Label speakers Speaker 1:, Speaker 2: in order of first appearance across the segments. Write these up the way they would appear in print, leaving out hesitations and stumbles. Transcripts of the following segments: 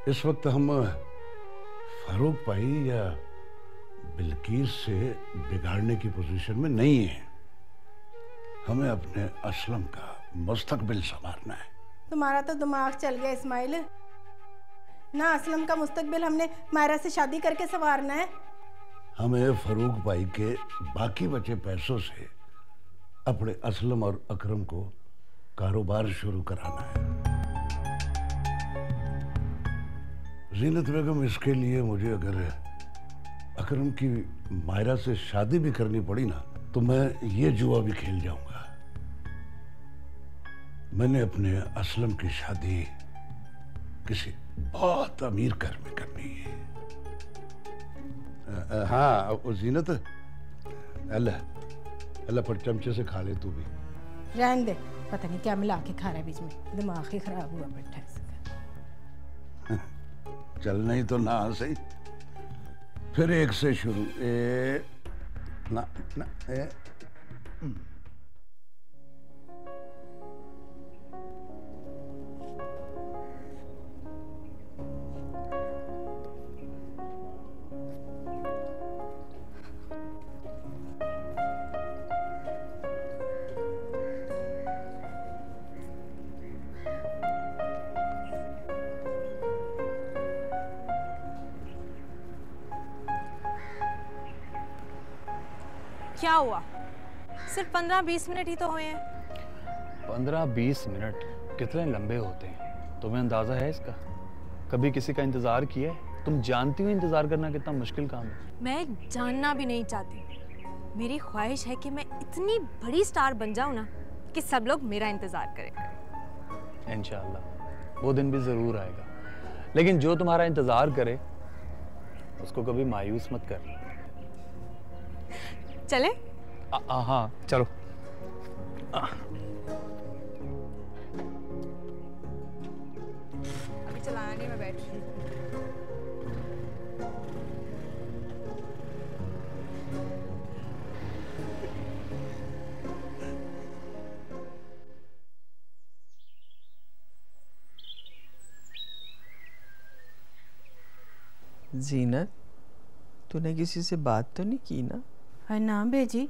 Speaker 1: इस वक्त हम फारूक भाई या बिल्किस से बिगाड़ने की पोजीशन में नहीं है। हमें अपने असलम का मुस्तकबिल संवारना है।
Speaker 2: तुम्हारा तो दिमाग चल गया इस्माइल। ना असलम का मुस्तकबिल हमने मायरा से शादी करके संवारना है।
Speaker 1: हमें फारूक भाई के बाकी बचे पैसों से अपने असलम और अकरम को कारोबार शुरू कराना है। जीनत बेगम, इसके लिए मुझे अगर अकरम की मायरा से शादी भी करनी पड़ी ना तो मैं ये जुआ भी खेल जाऊंगा। मैंने अपने असलम की शादी किसी बहुत अमीर घर में करनी है। हाँ जीनत, अल्लाह अल्लाह पर चमचे से खा ले तू भी।
Speaker 2: रहने दे, पता नहीं क्या मिला के खा रहा है बीच में, दिमाग ही खराब हुआ बैठा है इसका।
Speaker 1: चल नहीं तो ना सही, फिर एक से शुरू। ना ना ए
Speaker 3: क्या हुआ? सिर्फ 15-20 मिनट ही तो हुए हैं।
Speaker 4: 15-20 मिनट कितने लंबे होते हैं, तुम्हें अंदाजा है इसका? कभी किसी का इंतजार किया है? तुम जानती हो इंतजार करना कितना मुश्किल काम है।
Speaker 3: मैं जानना भी नहीं चाहती। मेरी ख्वाहिश है कि मैं इतनी बड़ी स्टार बन जाऊं ना कि सब लोग मेरा इंतजार करें।
Speaker 4: इंशाअल्लाह वो दिन भी जरूर आएगा, लेकिन जो तुम्हारा इंतजार करे उसको कभी मायूस मत कर।
Speaker 3: चले?
Speaker 4: हाँ चलो।
Speaker 3: अभी चलाना नहीं, मैं बैठ रही हूँ।
Speaker 5: जीनत, तूने किसी से बात तो नहीं की ना?
Speaker 2: है ना बेजी,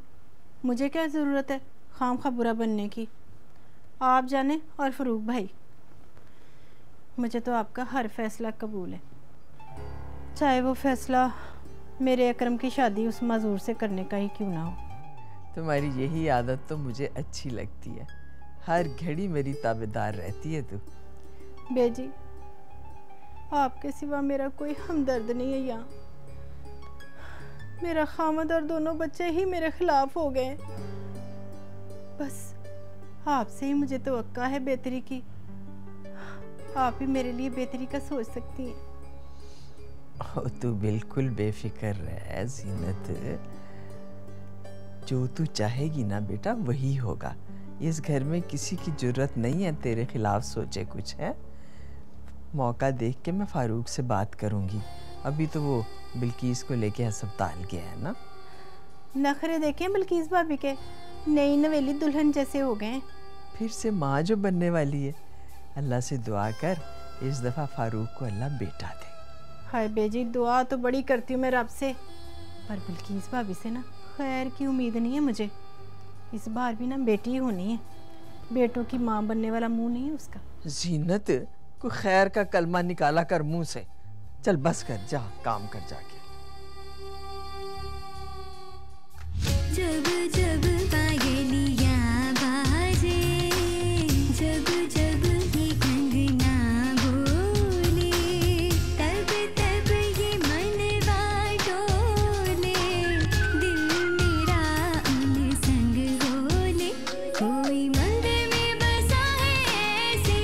Speaker 2: मुझे क्या ज़रूरत है खामखा बुरा बनने की। आप जाने और फारूक भाई, मुझे तो आपका हर फैसला कबूल है, चाहे वो फैसला मेरे अकरम की शादी उस मजूर से करने का ही क्यों ना हो।
Speaker 5: तुम्हारी यही आदत तो मुझे अच्छी लगती है, हर घड़ी मेरी ताबेदार रहती है तू।
Speaker 2: बेजी, आपके सिवा मेरा कोई हमदर्द नहीं है यहाँ। मेरा खामद और दोनों बच्चे ही मेरे खिलाफ हो गए। बस आपसे ही मुझे तवक्का है बेहतरी की। आप ही मेरे लिए बेहतरी का सोच सकती हैं।
Speaker 5: तू बिल्कुल बेफिक्र रह जीनत, जो तू चाहेगी ना बेटा वही होगा। इस घर में किसी की जरूरत नहीं है तेरे खिलाफ सोचे कुछ है। मौका देख के मैं फारूक से बात करूंगी। अभी तो वो बिल्किस को लेके अस्पताल गया है ना।
Speaker 2: नखरे देखें बिल्किस भाभी के, नई नवेली दुल्हन जैसे हो गए।
Speaker 5: फिर से माँ जो बनने वाली है। अल्लाह से दुआ कर इस दफ़ा फारूक को अल्लाह बेटा दे।
Speaker 2: हाय बेजी, दुआ तो बड़ी करती हूँ मैं रब से, पर बिल्किस भाभी से ना खैर की उम्मीद नहीं है मुझे। इस बार भी ना बेटी ही होनी है, बेटों की माँ बनने वाला मुंह नहीं है उसका।
Speaker 5: जीनत, कोई खैर का कलमा निकाला कर मुंह से। चल बस कर, जा काम कर जाके।
Speaker 6: जब जब पायलियाँ बाजे, जब जब ये कंगना बोले, तब तब ये मनवा डोले, दिल मेरा उन संग बोले। कोई मंद में बसा है ऐसे,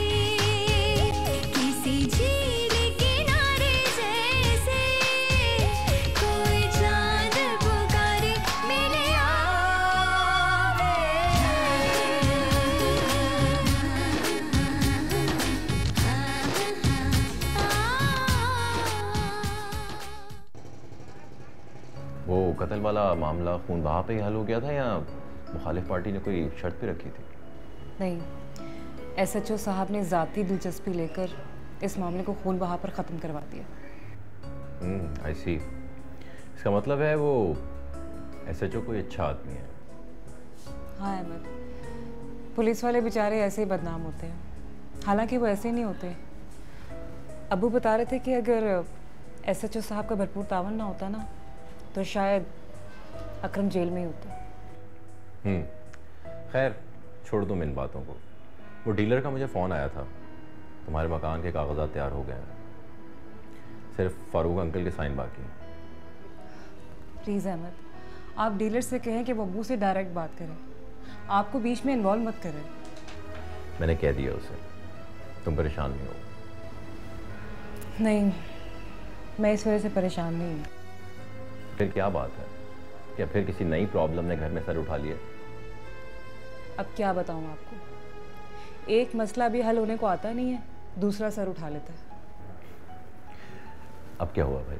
Speaker 6: किसी झील किनारे जैसे, कोई चांद पुकारे मेरे
Speaker 7: वो कत्ल वाला मामला खून वहाँ पे ही हल हो गया था या मुखालिफ पार्टी ने कोई शर्त भी रखी थी?
Speaker 8: नहीं, एसएचओ साहब ने ज़ाती दिलचस्पी लेकर इस मामले को खून बहा पर ख़त्म करवा दिया।
Speaker 7: आई सी। इसका मतलब है वो SHO कोई अच्छा आदमी है।
Speaker 8: हाँ अहमद, पुलिस वाले बेचारे ऐसे ही बदनाम होते हैं, हालांकि वो ऐसे नहीं होते। अबू बता रहे थे कि अगर SHO साहब का भरपूर तावन ना होता ना तो शायद अकरम जेल में ही होता।
Speaker 7: खैर छोड़ दो इन बातों को। वो डीलर का मुझे फ़ोन आया था, तुम्हारे मकान के कागजात तैयार हो गए हैं, सिर्फ फारूक अंकल के साइन बाकी हैं।
Speaker 8: प्लीज़ अहमद, आप डीलर से कहें कि वो अबू से डायरेक्ट बात करें, आपको बीच में इन्वॉल्व मत करें।
Speaker 7: मैंने कह दिया उसे, तुम परेशान नहीं हो।
Speaker 8: नहीं, मैं इस वजह से परेशान नहीं हूँ।
Speaker 7: फिर क्या बात है? क्या फिर किसी नई प्रॉब्लम ने घर में सर उठा लिया?
Speaker 8: अब क्या बताऊँ आपको, एक मसला भी हल होने को आता नहीं है, दूसरा सर उठा लेता है।
Speaker 7: अब क्या हुआ भाई?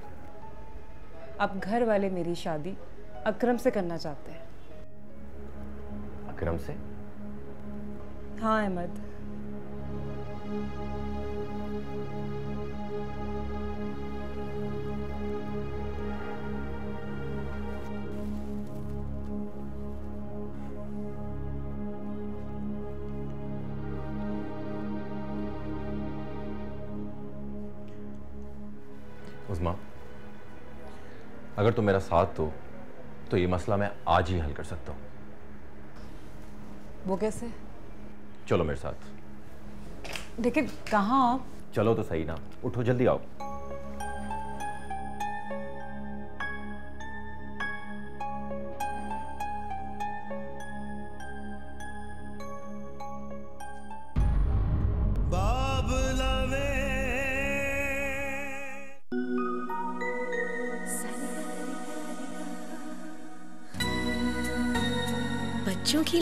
Speaker 8: अब घर वाले मेरी शादी अकरम से करना चाहते हैं।
Speaker 7: अकरम से?
Speaker 8: हाँ अहमद,
Speaker 7: उस्मा, अगर तुम मेरा साथ दो तो ये मसला मैं आज ही हल कर सकता हूँ।
Speaker 8: वो कैसे?
Speaker 7: चलो मेरे साथ।
Speaker 8: लेकिन कहाँ आप?
Speaker 7: चलो तो सही ना, उठो जल्दी आओ।
Speaker 6: बच्चों की